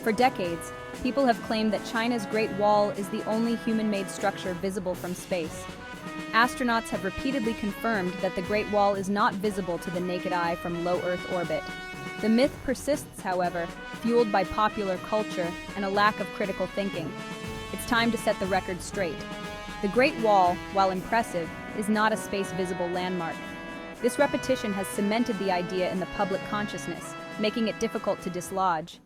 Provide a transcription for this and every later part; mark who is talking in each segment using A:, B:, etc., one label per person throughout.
A: For decades, people have claimed that China's Great Wall is the only human-made structure visible from space. Astronauts have repeatedly confirmed that the Great Wall is not visible to the naked eye from low Earth orbit. The myth persists, however, fueled by popular culture and a lack of critical thinking. It's time to set the record straight. The Great Wall, while impressive, is not a space-visible landmark. This repetition has cemented the idea in the public consciousness, making it difficult to dislodge.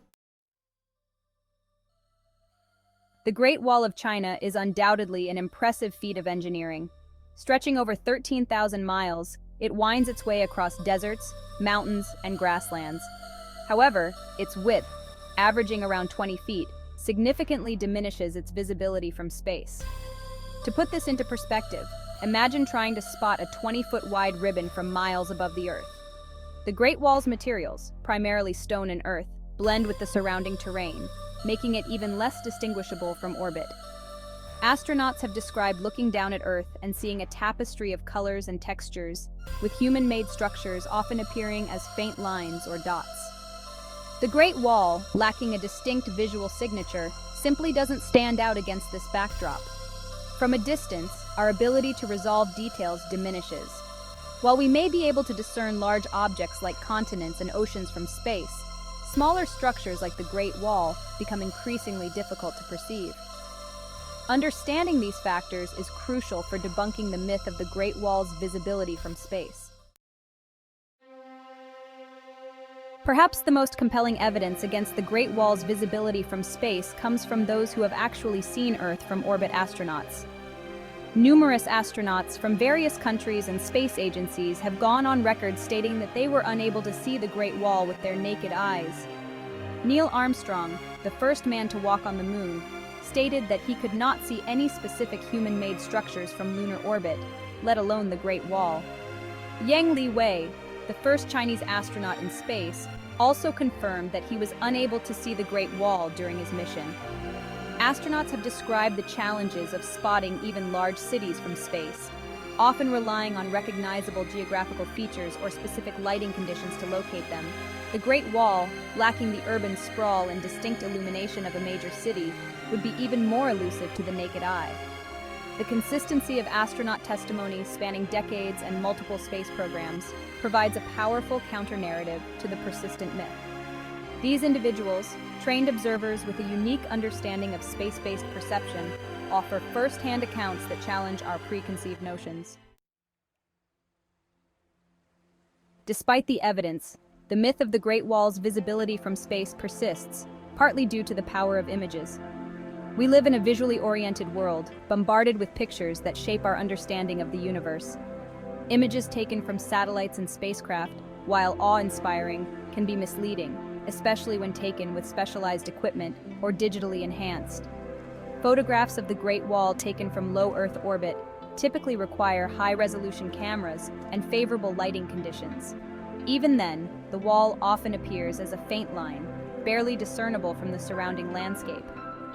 A: The Great Wall of China is undoubtedly an impressive feat of engineering. Stretching over 13,000 miles, it winds its way across deserts, mountains, and grasslands. However, its width, averaging around 20 feet, significantly diminishes its visibility from space. To put this into perspective, imagine trying to spot a 20-foot wide ribbon from miles above the Earth. The Great Wall's materials, primarily stone and earth, blend with the surrounding terrain, making it even less distinguishable from orbit. Astronauts have described looking down at Earth and seeing a tapestry of colors and textures, with human-made structures often appearing as faint lines or dots. The Great Wall, lacking a distinct visual signature, simply doesn't stand out against this backdrop. From a distance, our ability to resolve details diminishes. While we may be able to discern large objects like continents and oceans from space, smaller structures like the Great Wall become increasingly difficult to perceive. Understanding these factors is crucial for debunking the myth of the Great Wall's visibility from space. Perhaps the most compelling evidence against the Great Wall's visibility from space comes from those who have actually seen Earth from orbit astronauts. Numerous astronauts from various countries and space agencies have gone on record stating that they were unable to see the Great Wall with their naked eyes. Neil Armstrong, the first man to walk on the moon, stated that he could not see any specific human-made structures from lunar orbit, let alone the Great Wall. Liwei, the first Chinese astronaut in space, also confirmed that he was unable to see the Great Wall during his mission. Astronauts have described the challenges of spotting even large cities from space, often relying on recognizable geographical features or specific lighting conditions to locate them. The Great Wall, lacking the urban sprawl and distinct illumination of a major city, would be even more elusive to the naked eye. The consistency of astronaut testimony spanning decades and multiple space programs provides a powerful counter-narrative to the persistent myth. These individuals, trained observers with a unique understanding of space-based perception, offer first-hand accounts that challenge our preconceived notions. Despite the evidence, the myth of the Great Wall's visibility from space persists, partly due to the power of images. We live in a visually oriented world, bombarded with pictures that shape our understanding of the universe. Images taken from satellites and spacecraft, while awe-inspiring, can be misleading, especially when taken with specialized equipment or digitally enhanced. Photographs of the Great Wall taken from low Earth orbit typically require high-resolution cameras and favorable lighting conditions. Even then, the wall often appears as a faint line, barely discernible from the surrounding landscape.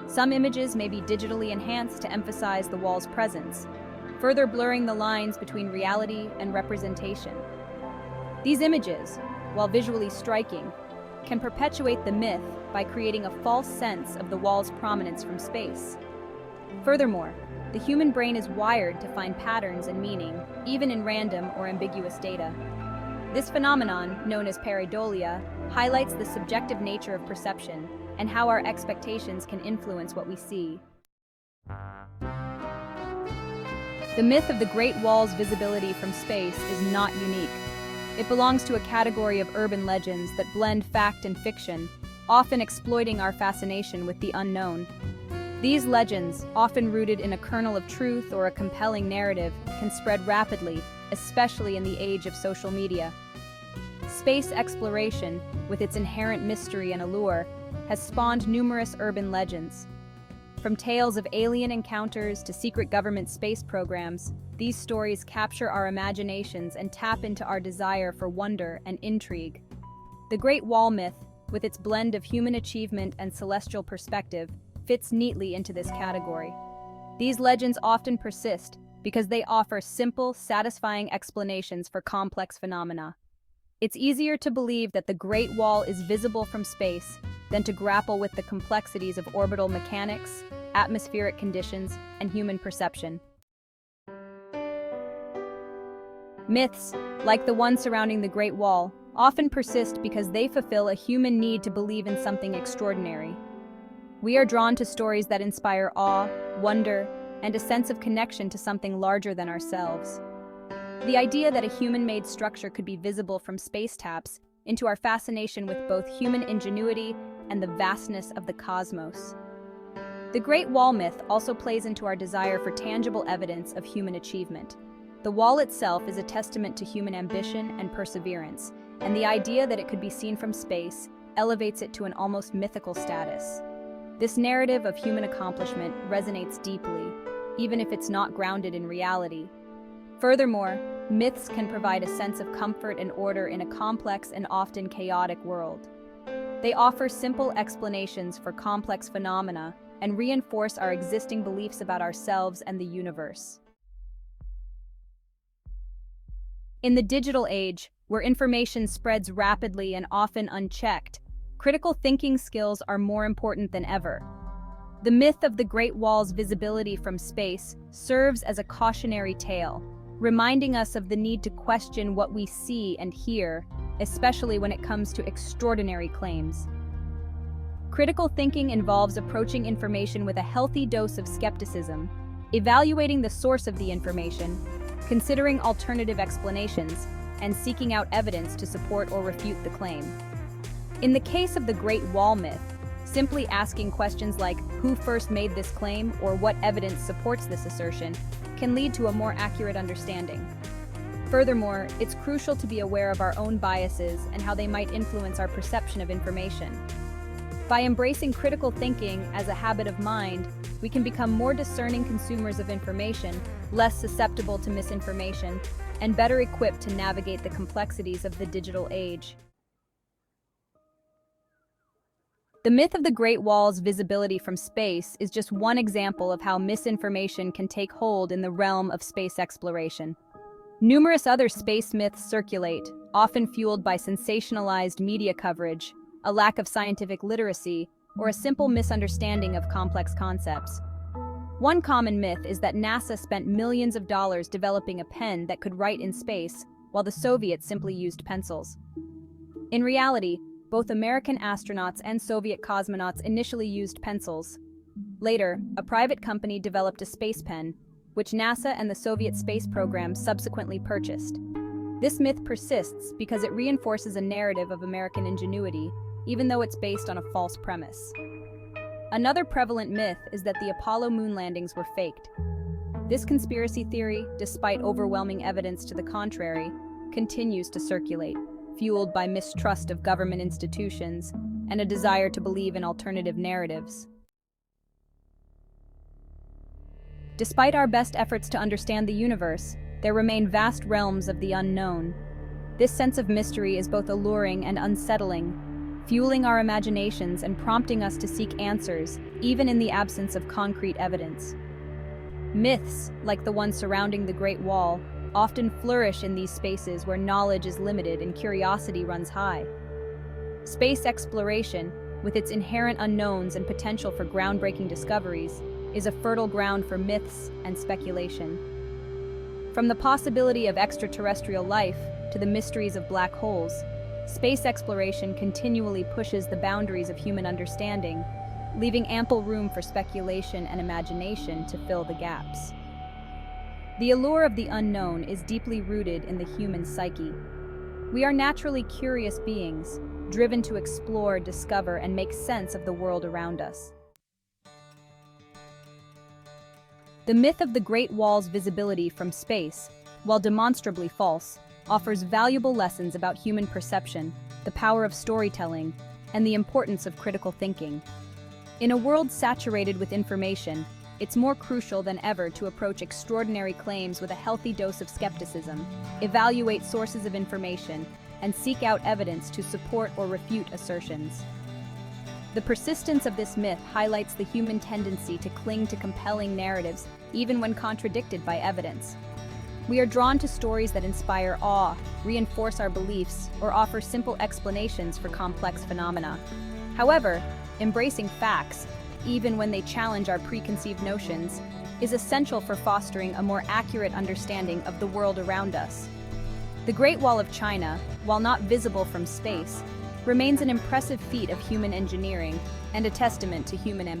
A: Some images may be digitally enhanced to emphasize the wall's presence, further blurring the lines between reality and representation. These images, while visually striking, can perpetuate the myth by creating a false sense of the wall's prominence from space. Furthermore, the human brain is wired to find patterns and meaning, even in random or ambiguous data. This phenomenon, known as pareidolia, highlights the subjective nature of perception and how our expectations can influence what we see. The myth of the Great Wall's visibility from space is not unique. It belongs to a category of urban legends that blend fact and fiction, often exploiting our fascination with the unknown. These legends, often rooted in a kernel of truth or a compelling narrative, can spread rapidly, especially in the age of social media. Space exploration, with its inherent mystery and allure, has spawned numerous urban legends. From tales of alien encounters to secret government space programs, these stories capture our imaginations and tap into our desire for wonder and intrigue. The Great Wall myth, with its blend of human achievement and celestial perspective, fits neatly into this category. These legends often persist because they offer simple, satisfying explanations for complex phenomena. It's easier to believe that the Great Wall is visible from space than to grapple with the complexities of orbital mechanics, atmospheric conditions, and human perception. Myths, like the one surrounding the Great Wall, often persist because they fulfill a human need to believe in something extraordinary. We are drawn to stories that inspire awe, wonder, and a sense of connection to something larger than ourselves. The idea that a human-made structure could be visible from space taps into our fascination with both human ingenuity and the vastness of the cosmos. The Great Wall myth also plays into our desire for tangible evidence of human achievement. The wall itself is a testament to human ambition and perseverance, and the idea that it could be seen from space elevates it to an almost mythical status. This narrative of human accomplishment resonates deeply, even if it's not grounded in reality. Furthermore, myths can provide a sense of comfort and order in a complex and often chaotic world. They offer simple explanations for complex phenomena and reinforce our existing beliefs about ourselves and the universe. In the digital age, where information spreads rapidly and often unchecked, critical thinking skills are more important than ever. The myth of the Great Wall's visibility from space serves as a cautionary tale, reminding us of the need to question what we see and hear, especially when it comes to extraordinary claims. Critical thinking involves approaching information with a healthy dose of skepticism, evaluating the source of the information, considering alternative explanations, and seeking out evidence to support or refute the claim. In the case of the Great Wall myth, simply asking questions like who first made this claim or what evidence supports this assertion can lead to a more accurate understanding. Furthermore, it's crucial to be aware of our own biases and how they might influence our perception of information. By embracing critical thinking as a habit of mind, we can become more discerning consumers of information, less susceptible to misinformation, and better equipped to navigate the complexities of the digital age. The myth of the Great Wall's visibility from space is just one example of how misinformation can take hold in the realm of space exploration. Numerous other space myths circulate, often fueled by sensationalized media coverage, a lack of scientific literacy, or a simple misunderstanding of complex concepts. One common myth is that NASA spent millions of dollars developing a pen that could write in space, while the Soviets simply used pencils. In reality, both American astronauts and Soviet cosmonauts initially used pencils. Later, a private company developed a space pen, which NASA and the Soviet space program subsequently purchased. This myth persists because it reinforces a narrative of American ingenuity, even though it's based on a false premise. Another prevalent myth is that the Apollo moon landings were faked. This conspiracy theory, despite overwhelming evidence to the contrary, continues to circulate, fueled by mistrust of government institutions and a desire to believe in alternative narratives. Despite our best efforts to understand the universe, there remain vast realms of the unknown. This sense of mystery is both alluring and unsettling, fueling our imaginations and prompting us to seek answers, even in the absence of concrete evidence. Myths, like the one surrounding the Great Wall, often flourish in these spaces where knowledge is limited and curiosity runs high. Space exploration, with its inherent unknowns and potential for groundbreaking discoveries, is a fertile ground for myths and speculation. From the possibility of extraterrestrial life to the mysteries of black holes, space exploration continually pushes the boundaries of human understanding, leaving ample room for speculation and imagination to fill the gaps. The allure of the unknown is deeply rooted in the human psyche. We are naturally curious beings, driven to explore, discover, and make sense of the world around us. The myth of the Great Wall's visibility from space, while demonstrably false, offers valuable lessons about human perception, the power of storytelling, and the importance of critical thinking. In a world saturated with information, it's more crucial than ever to approach extraordinary claims with a healthy dose of skepticism, evaluate sources of information, and seek out evidence to support or refute assertions. The persistence of this myth highlights the human tendency to cling to compelling narratives, even when contradicted by evidence. We are drawn to stories that inspire awe, reinforce our beliefs, or offer simple explanations for complex phenomena. However, embracing facts, even when they challenge our preconceived notions, is essential for fostering a more accurate understanding of the world around us. The Great Wall of China, while not visible from space, remains an impressive feat of human engineering and a testament to human ambition.